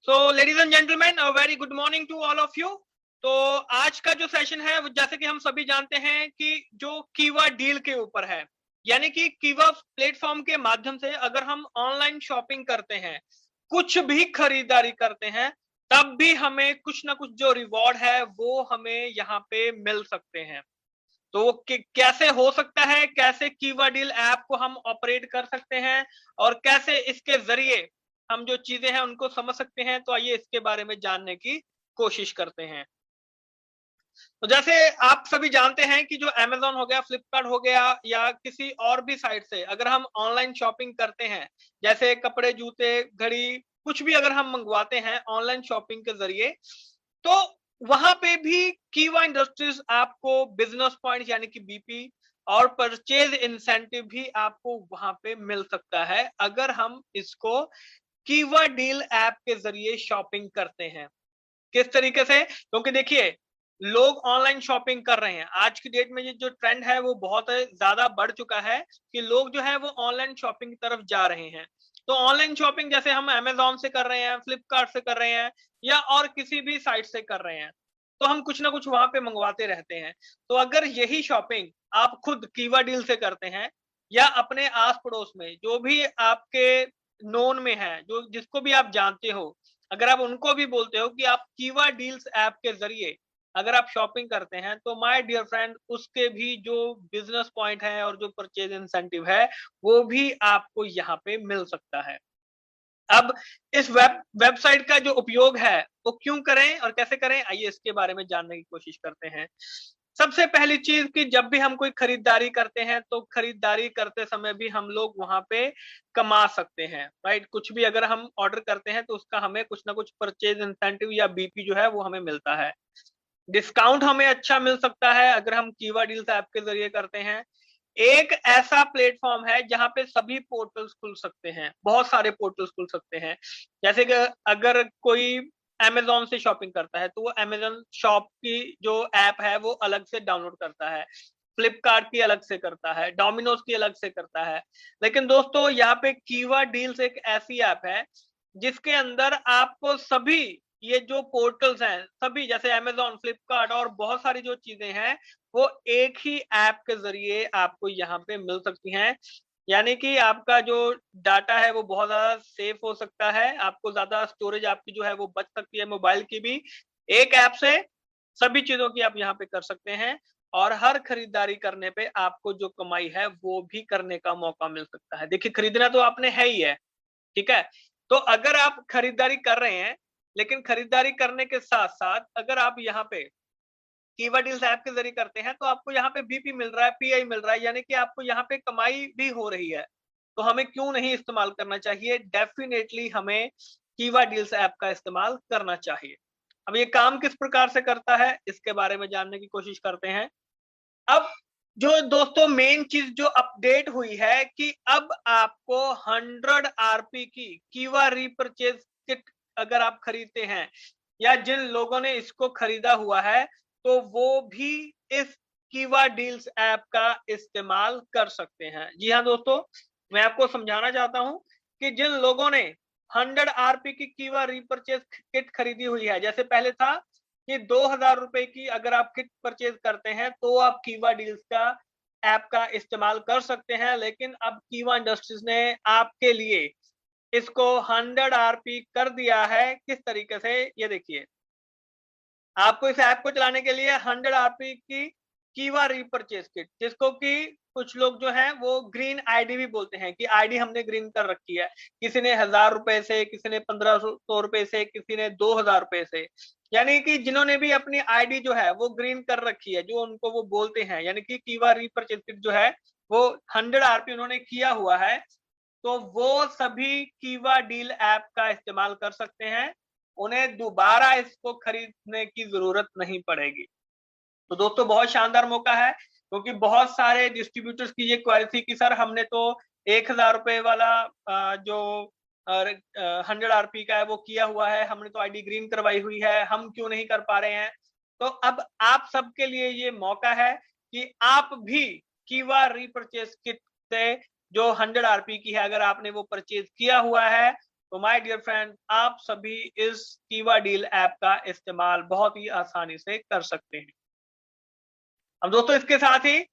So ladies and gentleman, a very good morning to all of you. तो आज का जो सेशन है, जैसे कि हम सभी जानते हैं कि जो कीवा डील के ऊपर है, यानी कि कीवा प्लेटफॉर्म के माध्यम से अगर हम ऑनलाइन शॉपिंग करते हैं, कुछ भी खरीदारी करते हैं, तब भी हमें कुछ ना कुछ जो रिवॉर्ड है वो हमें यहाँ पे मिल सकते हैं। तो वो कैसे हो सकता है, कैसे कीवा डील ऐप को हम ऑपरेट कर सकते हैं और कैसे इसके जरिए हम जो चीजें हैं उनको समझ सकते हैं, तो आइए इसके बारे में जानने की कोशिश करते हैं। तो जैसे आप सभी जानते हैं कि जो अमेज़न हो गया, फ्लिपकार्ट हो गया या किसी और भी साइट से अगर हम ऑनलाइन शॉपिंग करते हैं, जैसे कपड़े, जूते, घड़ी, कुछ भी अगर हम मंगवाते हैं ऑनलाइन शॉपिंग के ज़रिए, तो वहाँ पे भी कीवा इंडस्ट्रीज़ आपको बिज़नेस पॉइंट्स यानी कि बीपी और परचेज़ इंसेंटिव भी आपको वहाँ पे मिल सकता है, अगर हम इसको कीवा डील ऐप के ज़रिए शॉपिंग करते हैं। किस तरीके से? क्योंकि देखिए, लोग ऑनलाइन शॉपिंग कर रहे हैं। आज की डेट में ये जो ट्रेंड है वो बहुत ज़्यादा बढ़ चुका है कि लोग जो है वो ऑनलाइन शॉपिंग की तरफ जा रहे हैं। तो ऑनलाइन शॉपिंग जैसे हम अमेज़न से कर रहे हैं, फ्लिपकार्ट से कर रहे हैं या और किसी भी साइट से कर रहे हैं, तो हम कुछ ना कुछ वहाँ पे मंगवाते रहते हैं। तो अगर यही शॉपिंग आप खुद कीवा डील से करते हैं या अपने आस-पड़ोस में जो भी आपके नोन में है, जो जिसको भी आप जानते हो, अगर आप उनको भी बोलते हो कि आप कीवा डील्स ऐप के जरिए अगर आप शॉपिंग करते हैं, तो माय डियर फ्रेंड, उसके भी जो बिजनेस पॉइंट है और जो परचेज इंसेंटिव है वो भी आपको यहाँ पे मिल सकता है। अब इस वेबसाइट का जो उपयोग है वो क्यों करें और कैसे करें, आइए इसके बारे में जानने की कोशिश करते हैं। सबसे पहली चीज कि जब भी हम कोई खरीदारी करते हैं तो खरीदारी करते समय भी हम लोग वहां पे कमा सकते हैं, राइट? कुछ भी अगर हम ऑर्डर करते हैं तो उसका हमें कुछ ना कुछ परचेज इंसेंटिव या बीपी जो है वो हमें मिलता है। डिस्काउंट हमें अच्छा मिल सकता है अगर हम कीवा डील्स ऐप के जरिए करते हैं। एक ऐसा प्लेटफॉर्म है जहां पे सभी पोर्टल्स खुल सकते हैं, बहुत सारे पोर्टल्स खुल सकते हैं। जैसे कि अगर कोई अमेज़न से शॉपिंग करता है तो वो अमेज़न शॉप की जो ऐप है वो अलग से डाउनलोड करता है, फ्लिपकार्ट की अलग से करता है, डोमिनोज की अलग से करता है। लेकिन दोस्तों, यहाँ पे कीवा डील्स एक ऐसी ऐप है जिसके अंदर आपको सभी ये जो पोर्टल्स हैं, सभी जैसे अमेज़न, फ्लिपकार्ट और बहुत सारी जो चीजें हैं वो एक ही ऐप के जरिए आपको यहाँ पे मिल सकती हैं। यानी कि आपका जो डाटा है वो बहुत ज्यादा सेफ हो सकता है, आपको ज्यादा स्टोरेज आपकी जो है वो बच सकती है मोबाइल की भी। एक ऐप से सभी चीजों की आप यहाँ पे कर सकते हैं और हर खरीदारी करने पे आपको जो कमाई है वो भी करने का मौका मिल सकता है। देखिए, खरीदना तो आपने है ही है, ठीक है? तो अगर आप खरीदारी कर रहे हैं, लेकिन खरीदारी करने के साथ-साथ अगर आप यहाँ पे कीवा डील्स ऐप के ज़रिए करते हैं, तो आपको यहाँ पे बीपी मिल रहा है, पीआई मिल रहा है, यानी कि आपको यहाँ पे कमाई भी हो रही है। तो हमें क्यों नहीं इस्तेमाल करना चाहिए? डेफ़िनेटली हमें कीवा डील्स ऐप का इस्तेमाल करना चाहिए। अब ये काम किस प्रकार से करता है, इसके बारे में जानने की कोशिश करते हैं। अब जो दोस्तों मेन चीज जो अपडेट हुई है कि अब आपको 100 आरपी की कीवा रीपरचेज किट अगर आप खरीदते हैं या जिन लोगों ने इसको खरीदा हुआ है, तो वो भी इस कीवा डील्स ऐप का इस्तेमाल कर सकते हैं। जी हाँ दोस्तों, मैं आपको समझाना चाहता हूं कि जिन लोगों ने 100 आरपी की कीवा रीपरचेज किट खरीदी हुई है, जैसे पहले था कि 2000 रुपए की अगर आप किट परचेज करते हैं तो आप कीवा डील्स का ऐप का इस्तेमाल कर सकते हैं, लेकिन अब कीवा इंडस्ट्रीज ने आपके लिए इसको 100 आरपी कर दिया है। किस तरीके से, ये देखिए, आपको इस ऐप को चलाने के लिए 100 आरपी की कीवा रीपरचेज किट, जिसको कि कुछ लोग जो हैं वो ग्रीन आईडी भी बोलते हैं कि आईडी हमने ग्रीन कर रखी है। किसी ने 1000 रुपए से, किसी ने 1500 रुपए से, किसी ने 2000 रुपए से, यानी कि जिन्होंने भी अपनी आईडी जो है वो ग्रीन कर रखी है, जो उनको वो बोलते हैं, यानी कि कीवा रीपरचेज किट जो है वो 100 आरपी उन्होंने किया हुआ है, तो वो सभी कीवा डील ऐप का इस्तेमाल कर सकते हैं। उन्हें दोबारा इसको खरीदने की जरूरत नहीं पड़ेगी। तो दोस्तों, बहुत शानदार मौका है, क्योंकि बहुत सारे डिस्ट्रीब्यूटर्स की ये क्वेरी थी कि सर हमने तो 1000 रुपए वाला जो 100 आरपी का है वो किया हुआ है, हमने तो आईडी ग्रीन करवाई हुई है, हम क्यों नहीं कर पा रहे हैं? तो अब आप सबके लिए ये मौका है कि आप भी कीवा रीपरचेज किट से जो 100 आरपी की है, अगर आपने वो परचेज किया हुआ है, तो माय डियर फ्रेंड, आप सभी इस कीवा डील ऐप का इस्तेमाल बहुत ही आसानी से कर सकते हैं। अब दोस्तों इसके साथ ही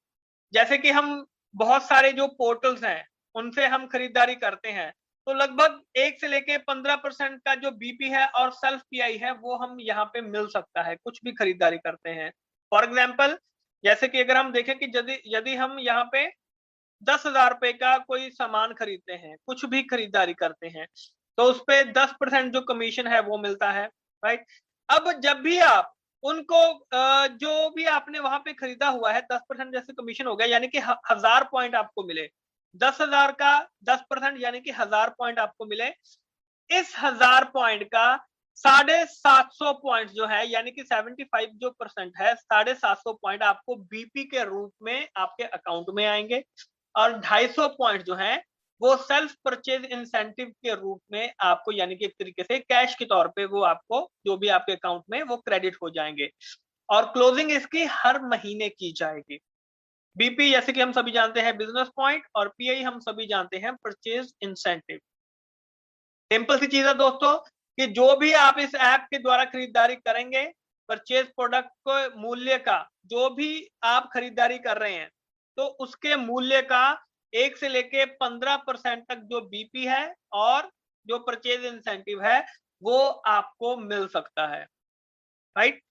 जैसे कि हम बहुत सारे जो पोर्टल्स हैं उनसे हम खरीदारी करते हैं, तो लगभग 1 से लेके 15% का जो बीपी है और सेल्फ पीआई है वो हम यहाँ पे मिल सकता है कुछ भी खरीदारी करते हैं। फॉर एग्जाम्पल, जैसे कि अगर हम देखें कि यदि यदि हम यहाँ पे 10,000 रुपए का कोई सामान खरीदते हैं, कुछ भी खरीदारी करते हैं, तो उस पे 10% जो कमीशन है वो मिलता है, राइट? अब जब भी आप उनको जो भी आपने वहां पे खरीदा हुआ है 10% जैसे कमीशन हो गया, यानी कि 1000 पॉइंट आपको मिले। 10,000 का 10% यानी कि 1000 पॉइंट आपको मिले। इस 1000 पॉइंट का 750 पॉइंट जो है यानी कि 75 जो परसेंट है, 750 पॉइंट आपको बीपी के रूप में आपके अकाउंट में आएंगे और 250 पॉइंट जो है वो सेल्फ परचेज इंसेंटिव के रूप में आपको यानी कि एक तरीके से कैश के तौर पे वो आपको जो भी आपके अकाउंट में वो क्रेडिट हो जाएंगे और क्लोजिंग इसकी हर महीने की जाएगी। बीपी जैसे कि हम सभी जानते हैं बिजनेस पॉइंट और पीआई हम सभी जानते हैं परचेज इंसेंटिव। सिंपल सी चीज है दोस्तों कि जो भी आप इस ऐप के द्वारा खरीदारी करेंगे, परचेज प्रोडक्ट को मूल्य का जो भी आप खरीदारी कर रहे हैं, तो उसके मूल्य का 1 से लेके 15% तक जो बीपी है और जो परचेज इंसेंटिव है वो आपको मिल सकता है, राइट?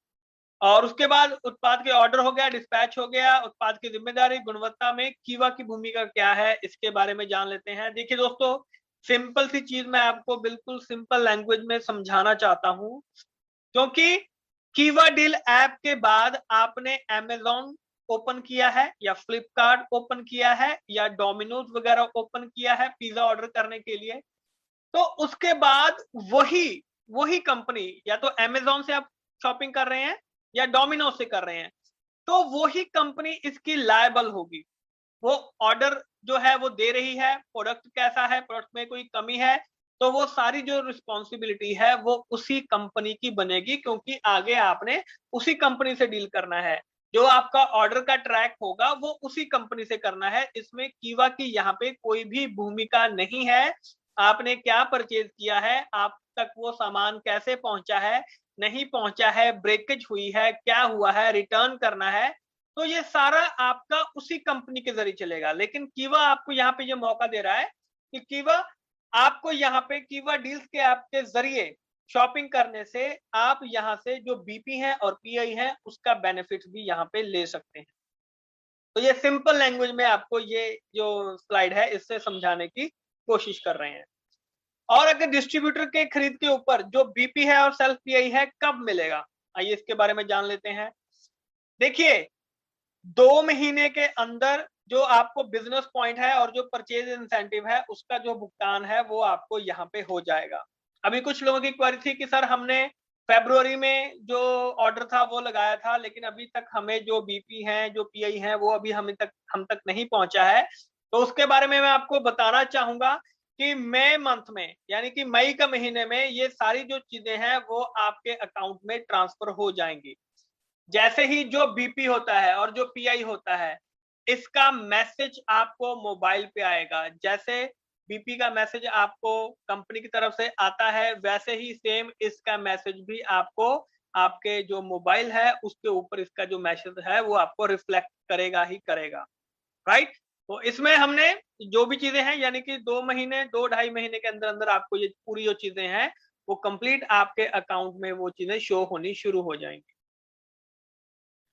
और उसके बाद उत्पाद के ऑर्डर हो गया, डिस्पैच हो गया, उत्पाद की जिम्मेदारी, गुणवत्ता में कीवा की भूमिका क्या है इसके बारे में जान लेते हैं। देखिए दोस्तों, सिंपल सी चीज मैं आपको बिल्कुल सिंपल लैंग्वेज में समझाना चाहता हूं, क्योंकि कीवा डील ऐप के बाद आपने अमेजोन ओपन किया है या फ्लिपकार्ट ओपन किया है या डोमिनोज वगैरह ओपन किया है पिज्जा ऑर्डर करने के लिए, तो उसके बाद वही वही कंपनी या तो अमेजोन से आप शॉपिंग कर रहे हैं या डोमिनोज से कर रहे हैं, तो वही कंपनी इसकी लायबल होगी। वो ऑर्डर जो है वो दे रही है, प्रोडक्ट कैसा है, प्रोडक्ट में कोई कमी है, तो वो सारी जो रिस्पॉन्सिबिलिटी है वो उसी कंपनी की बनेगी, क्योंकि आगे आपने उसी कंपनी से डील करना है। जो आपका ऑर्डर का ट्रैक होगा वो उसी कंपनी से करना है। इसमें कीवा की यहाँ पे कोई भी भूमिका नहीं है। आपने क्या परचेज किया है, आप तक वो सामान कैसे पहुंचा है, नहीं पहुंचा है, ब्रेकेज हुई है, क्या हुआ है, रिटर्न करना है, तो ये सारा आपका उसी कंपनी के जरिए चलेगा। लेकिन कीवा आपको यहाँ पे ये मौका दे रहा है कि कीवा आपको यहाँ पे कीवा डील्स के ऐप के जरिए शॉपिंग करने से आप यहाँ से जो बीपी है और पीआई है उसका बेनिफिट भी यहाँ पे ले सकते हैं। तो ये सिंपल लैंग्वेज में आपको ये जो स्लाइड है इससे समझाने की कोशिश कर रहे हैं। और अगर डिस्ट्रीब्यूटर के खरीद के ऊपर जो बीपी है और सेल्फ पीआई है कब मिलेगा, आइए इसके बारे में जान लेते हैं। देखिए, 2 महीने के अंदर जो आपको बिजनेस पॉइंट है और जो परचेज इंसेंटिव है उसका जो भुगतान है वो आपको यहाँ पे हो जाएगा। अभी कुछ लोगों की क्वेरी थी कि सर हमने फरवरी में जो ऑर्डर था वो लगाया था, लेकिन अभी तक हमें जो बीपी है जो पीआई है वो अभी हम तक नहीं पहुंचा है। तो उसके बारे में मैं आपको बताना चाहूंगा कि मई मंथ में यानी कि मई का महीने में ये सारी जो चीजें हैं वो आपके अकाउंट में ट्रांसफर हो जाएंगी। जैसे ही जो बीपी होता है और जो पीआई होता है इसका मैसेज आपको मोबाइल पे आएगा। जैसे बीपी का मैसेज आपको कंपनी की तरफ से आता है वैसे ही सेम इसका मैसेज भी आपको आपके जो मोबाइल है उसके ऊपर इसका जो मैसेज है वो आपको रिफ्लेक्ट करेगा ही करेगा, राइट? तो इसमें हमने जो भी चीजें हैं यानी कि 2 महीने 2-2.5 महीने के अंदर अंदर आपको ये पूरी जो चीजें हैं वो कंप्लीट आपके अकाउंट में वो चीजें शो होनी शुरू हो जाएंगी।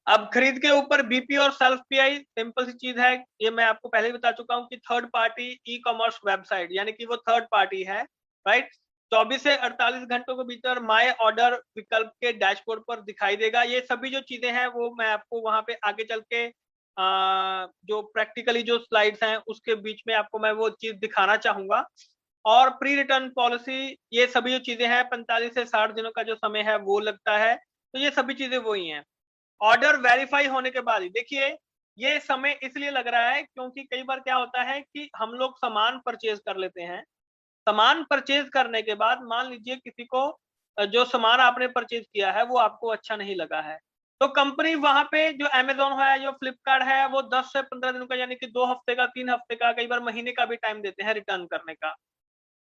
अब खरीद के ऊपर बीपी और सेल्फ पीआई सिंपल सी चीज है, ये मैं आपको पहले ही बता चुका हूं कि third party e commerce website यानी कि वो थर्ड पार्टी है, राइट? 24 से 48 घंटों के भीतर माय ऑर्डर विकल्प के डैशबोर्ड पर दिखाई देगा। ये सभी जो चीजें हैं वो मैं आपको वहां पे आगे चल के जो प्रैक्टिकली जो स्लाइड्स हैं उसके बीच में आपको मैं वो चीज दिखाना चाहूंगा। और प्री रिटर्न पॉलिसी, ये सभी जो चीजें हैं 45 से 60 दिनों का जो समय है वो लगता है, तो ये सभी चीजें वही हैं। ऑर्डर वेरीफाई होने के बाद ही देखिए, ये समय इसलिए लग रहा है क्योंकि कई बार क्या होता है कि हम लोग सामान परचेज कर लेते हैं। सामान परचेज करने के बाद मान लीजिए किसी को जो सामान आपने परचेज किया है वो आपको अच्छा नहीं लगा है, तो कंपनी वहां पे जो अमेजोन है जो फ्लिपकार्ट है वो 10 से 15 दिनों का यानी कि 2 हफ्ते का 3 हफ्ते का कई बार महीने का भी टाइम देते हैं रिटर्न करने का।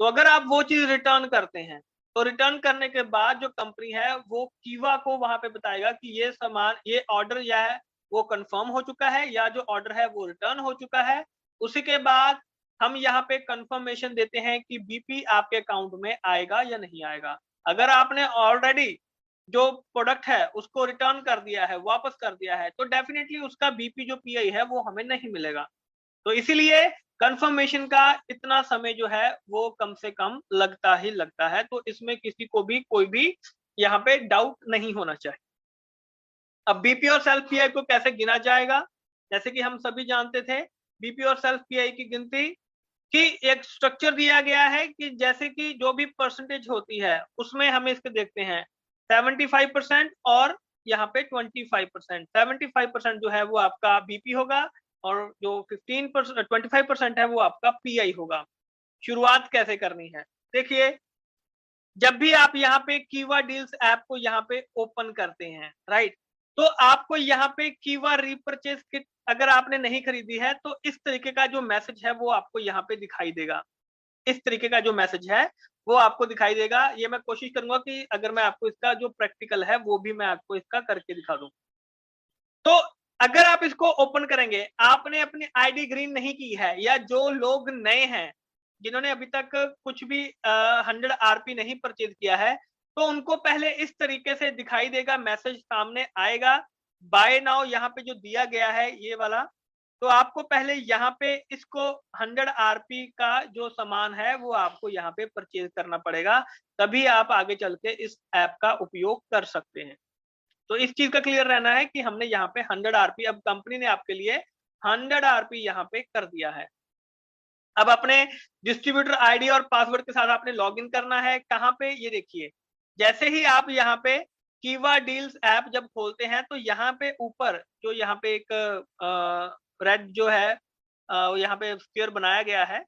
तो अगर आप वो चीज रिटर्न करते हैं तो रिटर्न करने के बाद जो कंपनी है वो कीवा को वहां पे बताएगा कि ये सामान, ये ऑर्डर या है वो कंफर्म हो चुका है या जो ऑर्डर है वो रिटर्न हो चुका है। उसी के बाद हम यहाँ पे कंफर्मेशन देते हैं कि बीपी आपके अकाउंट में आएगा या नहीं आएगा। अगर आपने ऑलरेडी जो प्रोडक्ट है उसको रिटर्न कर दिया है, वापस कर दिया है, तो डेफिनेटली उसका बीपी जो पीआई है वो हमें नहीं मिलेगा। तो इसीलिए कंफर्मेशन का इतना समय जो है वो कम से कम लगता ही लगता है। तो इसमें किसी को भी कोई भी यहाँ पे डाउट नहीं होना चाहिए। अब बीपी और सेल्फ पीआई को कैसे गिना जाएगा? जैसे कि हम सभी जानते थे, बीपी और सेल्फ पीआई की गिनती कि एक स्ट्रक्चर दिया गया है कि जैसे कि जो भी परसेंटेज होती है उसमें हम इसके देखते हैं 75% और यहाँ पे 25%। 75% जो है वो आपका बीपी होगा और जो 15% 25% है वो आपका पीआई होगा। शुरुआत कैसे करनी है? देखिए, जब भी आप यहाँ पे कीवा डील्स ऐप को यहाँ पे ओपन करते हैं, राइट, तो आपको यहाँ पे कीवा रीपरचेज किट अगर आपने नहीं खरीदी है तो इस तरीके का जो मैसेज है वो आपको यहाँ पे दिखाई देगा। इस तरीके का जो मैसेज है वो आपको दिखाई देगा। ये मैं कोशिश करूंगा कि अगर मैं आपको इसका जो प्रैक्टिकल है वो भी मैं आपको इसका करके दिखा दूं। तो अगर आप इसको ओपन करेंगे, आपने अपनी आईडी ग्रीन नहीं की है या जो लोग नए हैं जिन्होंने अभी तक कुछ भी 100 आरपी नहीं परचेज किया है, तो उनको पहले इस तरीके से दिखाई देगा, मैसेज सामने आएगा, बाय नाउ यहाँ पे जो दिया गया है ये वाला। तो आपको पहले यहाँ पे इसको 100 आरपी का जो सामान है वो आपको यहाँ पे परचेज करना पड़ेगा, तभी आप आगे चल के इस ऐप का उपयोग कर सकते हैं। तो इस चीज का क्लियर रहना है कि हमने यहाँ पे 100 आरपी, अब कंपनी ने आपके लिए 100 आरपी यहाँ पे कर दिया है। अब अपने डिस्ट्रीब्यूटर आईडी और पासवर्ड के साथ आपने लॉगिन करना है। कहाँ पे? ये देखिए, जैसे ही आप यहाँ पे कीवा डील्स ऐप जब खोलते हैं तो यहाँ पे ऊपर जो यहाँ पे एक रेड जो है यहाँ पे स्क्वायर बनाया गया है,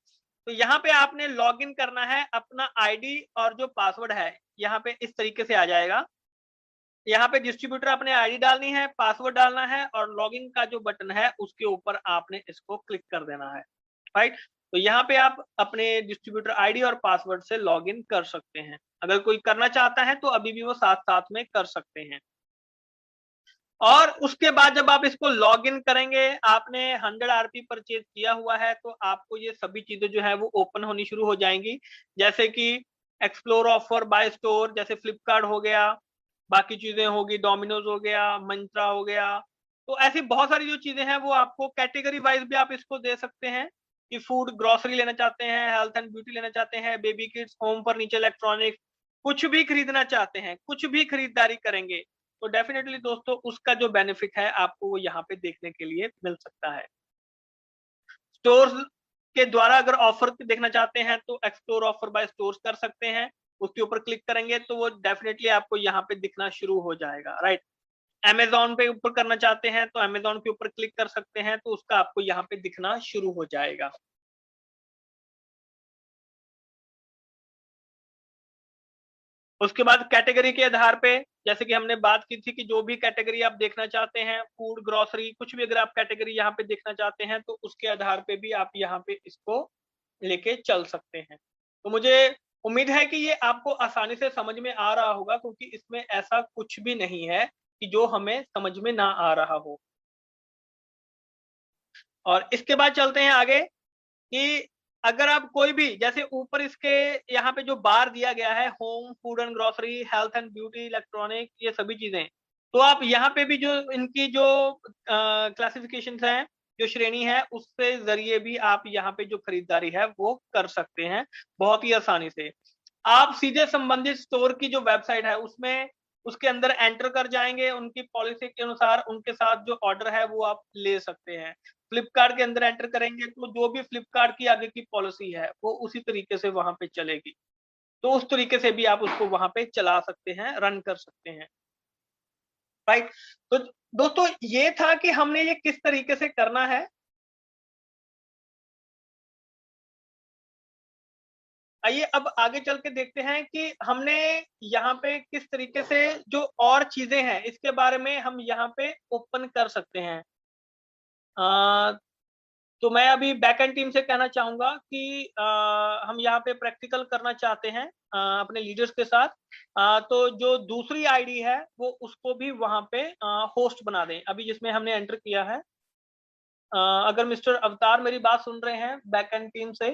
तो यहाँ पे आपने लॉगिन करना है। अपना आईडी और जो पासवर्ड है यहाँ पे इस तरीके से आ जाएगा। यहाँ पे डिस्ट्रीब्यूटर अपने आईडी डालनी है, पासवर्ड डालना है और लॉगिन का जो बटन है उसके ऊपर आपने इसको क्लिक कर देना है, राइट। तो यहाँ पे आप अपने डिस्ट्रीब्यूटर आईडी और पासवर्ड से लॉगिन कर सकते हैं। अगर कोई करना चाहता है तो अभी भी वो साथ साथ में कर सकते हैं। और उसके बाद जब आप इसको लॉगिन करेंगे, आपने 100 आरपी परचेज किया हुआ है तो आपको ये सभी चीजें जो है वो ओपन होनी शुरू हो जाएंगी। जैसे कि एक्सप्लोर ऑफर बाय स्टोर, जैसे फ्लिपकार्ट हो गया, बाकी चीजें होगी, डोमिनोज हो गया, मंत्रा हो गया। तो ऐसी बहुत सारी जो चीजें हैं वो आपको कैटेगरी वाइज भी आप इसको दे सकते हैं कि फूड ग्रोसरी लेना चाहते हैं, हेल्थ एंड ब्यूटी लेना चाहते हैं, baby kids, home furniture, electronics, कुछ भी खरीदना चाहते हैं, कुछ भी खरीदारी करेंगे तो डेफिनेटली दोस्तों उसका जो बेनिफिट है आपको वो यहाँ पे देखने के लिए मिल सकता है। स्टोर्स के द्वारा अगर ऑफर देखना चाहते हैं तो एक्सप्लोर ऑफर बाय स्टोर्स कर सकते हैं। उसके ऊपर क्लिक करेंगे तो वो डेफिनेटली आपको यहाँ पे दिखना शुरू हो जाएगा, राइट। अमेजोन पे ऊपर करना चाहते हैं तो अमेजोन के ऊपर क्लिक कर सकते हैं तो उसका आपको यहाँ पे दिखना शुरू हो जाएगा। उसके बाद कैटेगरी के आधार पे, जैसे कि हमने बात की थी कि जो भी कैटेगरी आप देखना चाहते हैं, फूड ग्रोसरी कुछ भी अगर आप कैटेगरी यहाँ पे देखना चाहते हैं तो उसके आधार पे भी आप यहाँ पे इसको लेके चल सकते हैं। तो मुझे उम्मीद है कि ये आपको आसानी से समझ में आ रहा होगा, क्योंकि इसमें ऐसा कुछ भी नहीं है कि जो हमें समझ में ना आ रहा हो। और इसके बाद चलते हैं आगे कि अगर आप कोई भी, जैसे ऊपर इसके यहाँ पे जो बार दिया गया है, home, food and grocery, health and beauty, electronic, ये सभी चीजें, तो आप यहाँ पे भी जो इनकी जो क्लासिफिकेशन है, जो श्रेणी है, उससे जरिए भी आप यहाँ पे जो खरीदारी है वो कर सकते हैं बहुत ही आसानी से। आप सीधे संबंधित स्टोर की जो वेबसाइट है उसमें उसके अंदर एंटर कर जाएंगे, उनकी पॉलिसी के अनुसार उनके साथ जो ऑर्डर है वो आप ले सकते हैं। फ्लिपकार्ट के अंदर एंटर करेंगे तो जो भी फ्लिपकार्ट की आगे की पॉलिसी है वो उसी तरीके से वहां पे चलेगी। तो उस तरीके से भी आप उसको वहां पे चला सकते हैं, रन कर सकते हैं, राइट। तो दोस्तों ये था कि हमने ये किस तरीके से करना है। आइए अब आगे चल के देखते हैं कि हमने यहाँ पे किस तरीके से जो और चीजें हैं इसके बारे में हम यहाँ पे ओपन कर सकते हैं। तो मैं अभी बैकएंड टीम से कहना चाहूंगा कि हम यहाँ पे प्रैक्टिकल करना चाहते हैं अपने लीडर्स के साथ। तो जो दूसरी आईडी है वो उसको भी वहां पे होस्ट बना दें, अभी जिसमें हमने एंटर किया है। अगर मिस्टर अवतार मेरी बात सुन रहे हैं बैकएंड टीम से,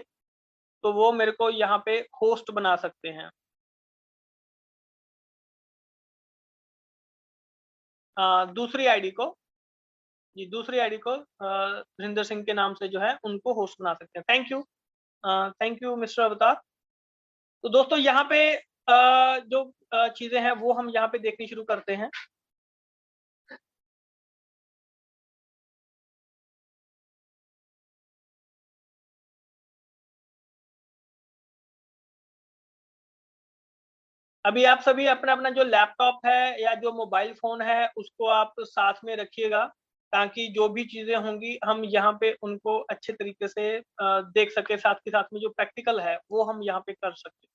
तो वो मेरे को यहाँ पे होस्ट बना सकते हैं। दूसरी आईडी को, जी दूसरी आईडी को धीरेन्द्र सिंह के नाम से जो है उनको होस्ट बना सकते हैं। थैंक यू मिस्टर अवतार। तो दोस्तों यहाँ पे जो चीजें हैं वो हम यहाँ पे देखनी शुरू करते हैं। अभी आप सभी अपना अपना जो लैपटॉप है या जो मोबाइल फोन है उसको आप साथ में रखिएगा, ताकि जो भी चीजें होंगी हम यहाँ पे उनको अच्छे तरीके से देख सके, साथ के साथ में जो प्रैक्टिकल है वो हम यहाँ पे कर सकते।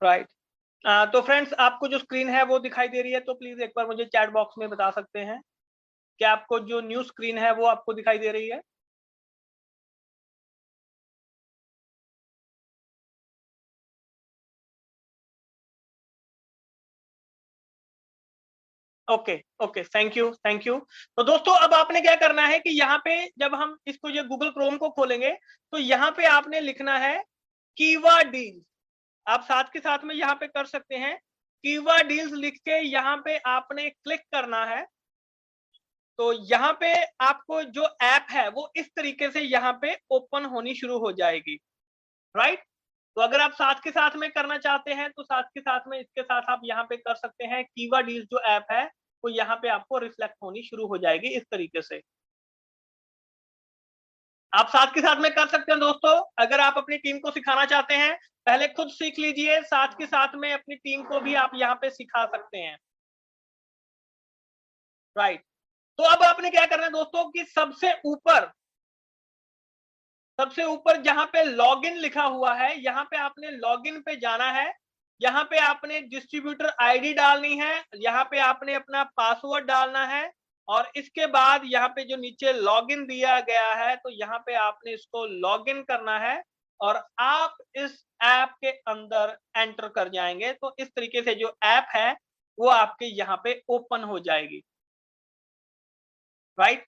राइट। तो फ्रेंड्स आपको जो स्क्रीन है वो दिखाई दे रही है, तो प्लीज एक बार मुझे चैट बॉक्स में बता सकते हैं कि आपको जो न्यू स्क्रीन है वो आपको दिखाई दे रही है। Okay okay, thank you. तो दोस्तों अब आपने क्या करना है कि यहाँ पे जब हम इसको ये गूगल क्रोम को खोलेंगे तो यहाँ पे आपने लिखना है कीवा डील। आप साथ के साथ में यहाँ पे कर सकते हैं, कीवा डील्स लिख के यहाँ पे आपने क्लिक करना है। तो यहाँ पे आपको जो ऐप है वो इस तरीके से यहाँ पे ओपन होनी शुरू हो जाएगी। राइट। तो अगर आप साथ के साथ में करना चाहते हैं तो साथ के साथ में इसके साथ आप यहाँ पे कर सकते हैं। कीवा डील्स जो ऐप है वो यहाँ पे आपको रिफ्लेक्ट होनी शुरू हो जाएगी इस तरीके से। आप साथ के साथ में कर सकते हैं दोस्तों। अगर आप अपनी टीम को सिखाना चाहते हैं, पहले खुद सीख लीजिए, साथ के साथ में अपनी टीम को भी आप यहाँ पे सिखा सकते हैं। राइट। तो अब आपने क्या करना है दोस्तों कि सबसे ऊपर जहां पे लॉगिन लिखा हुआ है, यहाँ पे आपने लॉगिन पे जाना है। यहाँ पे आपने डिस्ट्रीब्यूटर आईडी डालनी है, यहाँ पे आपने अपना पासवर्ड डालना है, और इसके बाद यहाँ पे जो नीचे लॉगिन दिया गया है तो यहाँ पे आपने इसको लॉगिन करना है और आप इस ऐप के अंदर एंटर कर जाएंगे। तो इस तरीके से जो ऐप है वो आपके यहाँ पे ओपन हो जाएगी। राइट।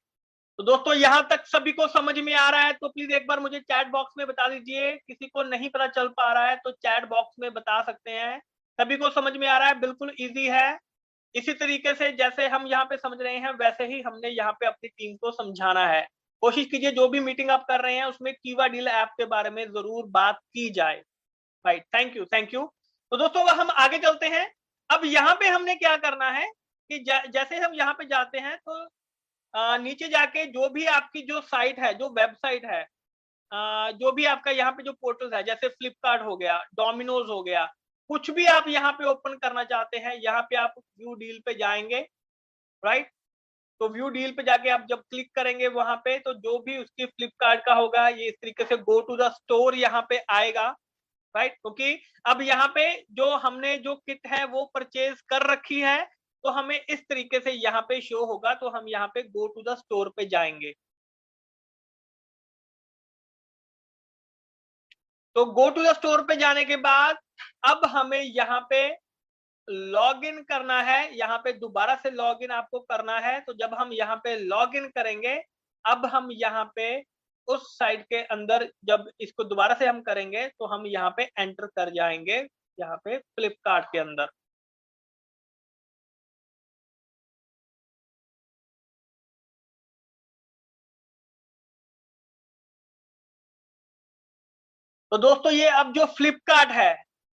तो दोस्तों यहां तक सभी को समझ में आ रहा है तो प्लीज एक बार मुझे चैट बॉक्स में बता दीजिए। किसी को नहीं पता चल पा रहा है तो चैट बॉक्स में बता सकते हैं। सभी को समझ में आ रहा है, बिल्कुल इजी है। इसी तरीके से जैसे हम यहाँ पे समझ रहे हैं वैसे ही हमने यहाँ पे अपनी टीम को समझाना है। कोशिश कीजिए जो भी मीटिंग आप कर रहे हैं उसमें कीवा डील ऐप के बारे में जरूर बात की जाए। Right, thank you. तो दोस्तों हम आगे चलते हैं। अब यहाँ पे हमने क्या करना है कि जैसे हम यहाँ पे जाते हैं तो नीचे जाके जो भी आपकी जो साइट है, जो वेबसाइट है, जो भी आपका यहाँ पे जो पोर्टल है, जैसे फ्लिपकार्ट हो गया, डोमिनोज हो गया, कुछ भी आप यहाँ पे ओपन करना चाहते हैं, यहाँ पे आप व्यू डील पे जाएंगे। राइट। तो व्यू डील पे जाके आप जब क्लिक करेंगे वहां पे तो जो भी उसकी फ्लिपकार्ट का होगा ये इस तरीके से गो टू द स्टोर यहाँ पे आएगा। राइट। क्योंकि अब यहाँ पे जो हमने जो किट है वो परचेज कर रखी है तो हमें इस तरीके से यहाँ पे शो होगा। तो हम यहाँ पे गो टू द स्टोर पे जाएंगे। तो गो टू द स्टोर पे जाने के बाद अब हमें यहाँ पे लॉग इन करना है। यहाँ पे दोबारा से लॉग इन आपको करना है। तो जब हम यहाँ पे लॉग इन करेंगे, अब हम यहाँ पे उस साइट के अंदर जब इसको दोबारा से हम करेंगे तो हम यहाँ पे एंटर कर जाएंगे यहाँ पे फ्लिपकार्ट के अंदर। तो दोस्तों ये अब जो फ्लिपकार्ट है,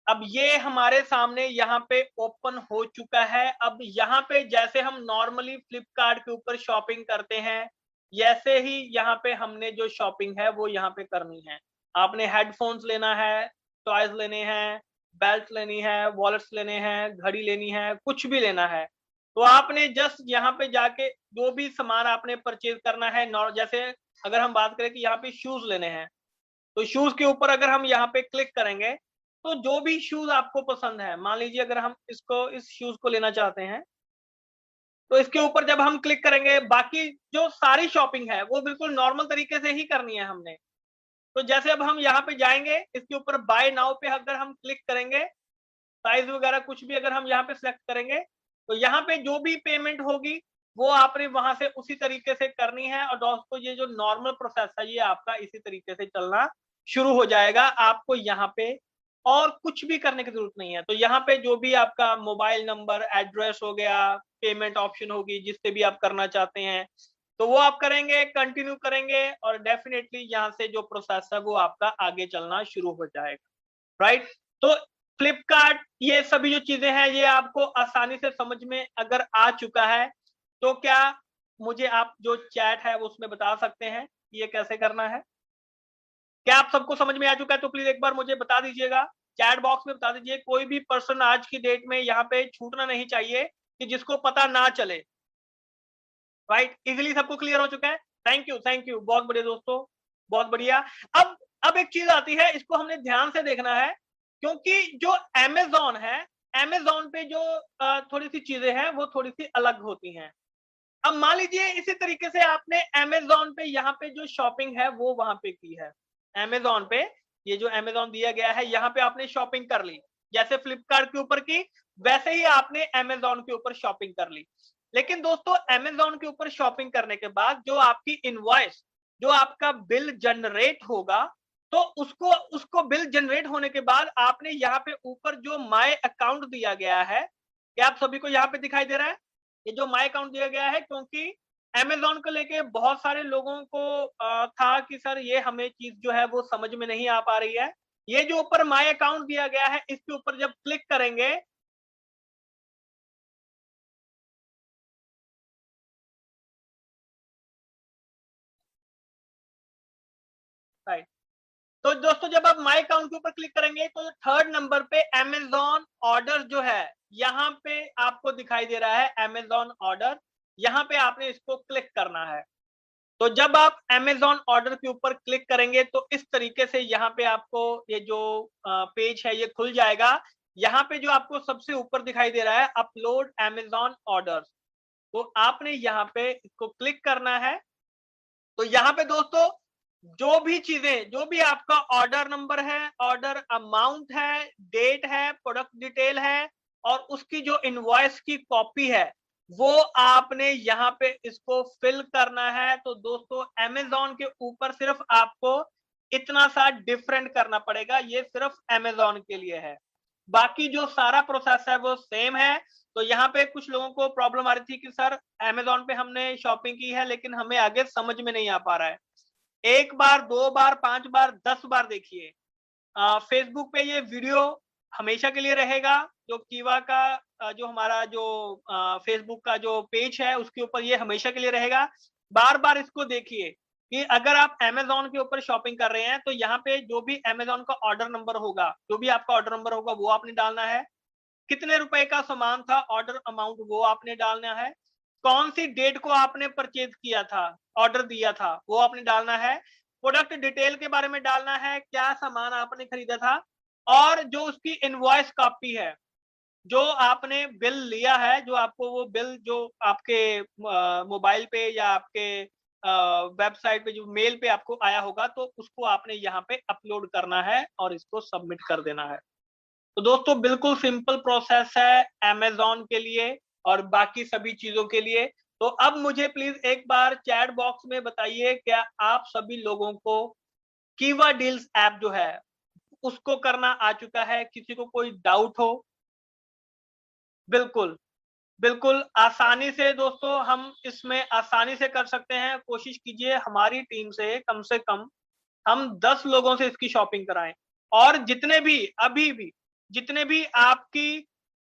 अब ये हमारे सामने यहाँ पे ओपन हो चुका है। अब यहाँ पे जैसे हम नॉर्मली फ्लिपकार्ट के ऊपर शॉपिंग करते हैं, जैसे ही यहाँ पे हमने जो शॉपिंग है वो यहाँ पे करनी है। आपने हेडफोन्स लेना है, टॉयज लेने हैं, बेल्ट लेनी है, वॉलेट्स लेने हैं, घड़ी लेनी है, कुछ भी लेना है, तो आपने जस्ट यहाँ पे जाके जो भी सामान आपने परचेज करना है, जैसे अगर हम बात करें कि यहाँ पे शूज लेने हैं, तो शूज के ऊपर अगर हम यहाँ पे क्लिक करेंगे तो जो भी शूज आपको पसंद है, मान लीजिए अगर हम इस शूज को लेना चाहते हैं, तो इसके ऊपर जब हम क्लिक करेंगे, बाकी जो सारी शॉपिंग है वो बिल्कुल नॉर्मल तरीके से ही करनी है हमने। तो जैसे अब हम यहाँ पे जाएंगे, इसके ऊपर बाय नाउ पे अगर हम क्लिक करेंगे, साइज वगैरह कुछ भी अगर हम यहाँ पे सिलेक्ट करेंगे, तो यहाँ पे जो भी पेमेंट होगी वो आपने वहां से उसी तरीके से करनी है। और दोस्तों ये जो नॉर्मल प्रोसेस है ये आपका इसी तरीके से चलना शुरू हो जाएगा। आपको यहाँ पे और कुछ भी करने की जरूरत नहीं है। तो यहाँ पे जो भी आपका मोबाइल नंबर, एड्रेस हो गया, पेमेंट ऑप्शन होगी जिससे भी आप करना चाहते हैं, तो वो आप करेंगे, कंटिन्यू करेंगे और डेफिनेटली यहाँ से जो प्रोसेस है वो आपका आगे चलना शुरू हो जाएगा, राइट। तो फ्लिपकार्ट, ये सभी जो चीजें हैं ये आपको आसानी से समझ में अगर आ चुका है, तो क्या मुझे आप जो चैट है उसमें बता सकते हैं ये कैसे करना है? क्या आप सबको समझ में आ चुका है? तो प्लीज एक बार मुझे बता दीजिएगा, चैट बॉक्स में बता दीजिए। कोई भी पर्सन आज की डेट में यहाँ पे छूटना नहीं चाहिए कि जिसको पता ना चले, राइट। इजिली सबको क्लियर हो चुका है? थैंक यू, बहुत बढ़िया दोस्तों, बहुत बढ़िया। अब एक चीज आती है, इसको हमने ध्यान से देखना है, क्योंकि जो अमेज़न है, अमेज़न पे जो थोड़ी सी चीजें हैं वो थोड़ी सी अलग होती हैं। अब मान लीजिए इसी तरीके से आपने अमेज़न पे यहाँ पे जो शॉपिंग है वो वहां पे की है, अमेज़न पे ये जो अमेज़न दिया गया है यहाँ पे आपने शॉपिंग कर ली, जैसे फ्लिपकार्ट के ऊपर की वैसे ही आपने अमेज़न के ऊपर शॉपिंग कर ली। लेकिन दोस्तों अमेज़न के ऊपर शॉपिंग करने के बाद जो आपकी इनवॉइस, जो आपका बिल जनरेट होगा, तो उसको उसको बिल जनरेट होने के बाद आपने यहाँ पे ऊपर जो माय अकाउंट दिया गया है, क्या आप सभी को यहाँ पे दिखाई दे रहा है? ये जो माय अकाउंट दिया गया है, क्योंकि अमेज़न को लेके बहुत सारे लोगों को था कि सर ये हमें चीज जो है वो समझ में नहीं आ पा रही है। ये जो ऊपर माय अकाउंट दिया गया है इसके ऊपर जब क्लिक करेंगे, राइट, तो दोस्तों जब आप माय अकाउंट के ऊपर क्लिक करेंगे तो थर्ड नंबर पे अमेज़न ऑर्डर जो है यहाँ पे आपको दिखाई दे रहा है, अमेज़न ऑर्डर, यहाँ पे आपने इसको क्लिक करना है। तो जब आप अमेज़न ऑर्डर के ऊपर क्लिक करेंगे तो इस तरीके से यहाँ पे आपको ये जो पेज है ये खुल जाएगा। यहाँ पे जो आपको सबसे ऊपर दिखाई दे रहा है अपलोड अमेज़न ऑर्डर्स, तो आपने यहाँ पे इसको क्लिक करना है। तो यहाँ पे दोस्तों जो भी चीजें, जो भी आपका ऑर्डर नंबर है, ऑर्डर अमाउंट है, डेट है, प्रोडक्ट डिटेल है और उसकी जो इनवॉइस की कॉपी है, वो आपने यहाँ पे इसको फिल करना है। तो दोस्तों अमेज़न के ऊपर सिर्फ आपको इतना सा डिफरेंट करना पड़ेगा, ये सिर्फ अमेज़न के लिए है, बाकी जो सारा प्रोसेस है वो सेम है। तो यहाँ पे कुछ लोगों को प्रॉब्लम आ रही थी कि सर अमेज़न पे हमने शॉपिंग की है लेकिन हमें आगे समझ में नहीं आ पा रहा है। एक बार, दो बार, 5 बार, 10 बार देखिए। फेसबुक पे ये वीडियो हमेशा के लिए रहेगा, जो कीवा का जो हमारा जो फेसबुक का जो पेज है उसके ऊपर ये हमेशा के लिए रहेगा। बार बार इसको देखिए कि अगर आप अमेज़न के ऊपर शॉपिंग कर रहे हैं तो यहाँ पे जो भी अमेज़न का ऑर्डर नंबर होगा, जो भी आपका ऑर्डर नंबर होगा वो आपने डालना है, कितने रुपए का सामान था, ऑर्डर अमाउंट वो आपने डालना है, कौन सी डेट को आपने परचेज किया था, ऑर्डर दिया था वो आपने डालना है, प्रोडक्ट डिटेल के बारे में डालना है, क्या सामान आपने खरीदा था, और जो उसकी इनवॉइस कॉपी है, जो आपने बिल लिया है, जो आपको वो बिल जो आपके मोबाइल पे या आपके वेबसाइट पे जो मेल पे आपको आया होगा, तो उसको आपने यहाँ पे अपलोड करना है और इसको सबमिट कर देना है। तो दोस्तों बिल्कुल सिंपल प्रोसेस है अमेज़न के लिए और बाकी सभी चीजों के लिए। तो अब मुझे प्लीज एक बार चैट बॉक्स में बताइए, क्या आप सभी लोगों को कीवा डील्स ऐप जो है उसको करना आ चुका है? किसी को कोई डाउट हो? बिल्कुल, बिल्कुल आसानी से दोस्तों हम इसमें आसानी से कर सकते हैं। कोशिश कीजिए हमारी टीम से कम हम 10 लोगों से इसकी शॉपिंग कराएं। और जितने भी अभी भी जितने भी आपकी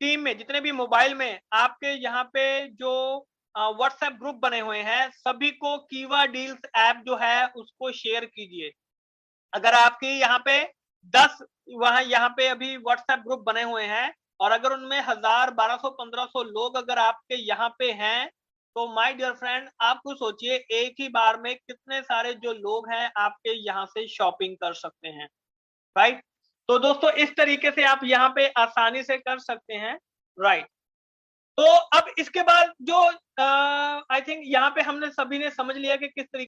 टीम में, जितने भी मोबाइल में आपके यहाँ पे जो व्हाट्सएप ग्रुप बने हुए हैं, सभी को कीवा डील्स ऐप जो है उसको शेयर कीजिए। अगर आपकी यहाँ पे 10 यहाँ पे अभी व्हाट्सएप ग्रुप बने हुए हैं और अगर उनमें 1000, 1200, 1500 लोग अगर आपके यहाँ पे हैं, तो माय डियर फ्रेंड, आप खुद सोचिए एक ही बार में कितने सारे जो लोग हैं आपके यहाँ से शॉपिंग कर सकते हैं, राइट? तो दोस्तों इस तरीके से आप यहाँ पे आसानी से कर सकते हैं, राइट? तो अब इसके बाद जो आई थिंक यहाँ पे हमने सभी ने समझ लिया कि किस तरीके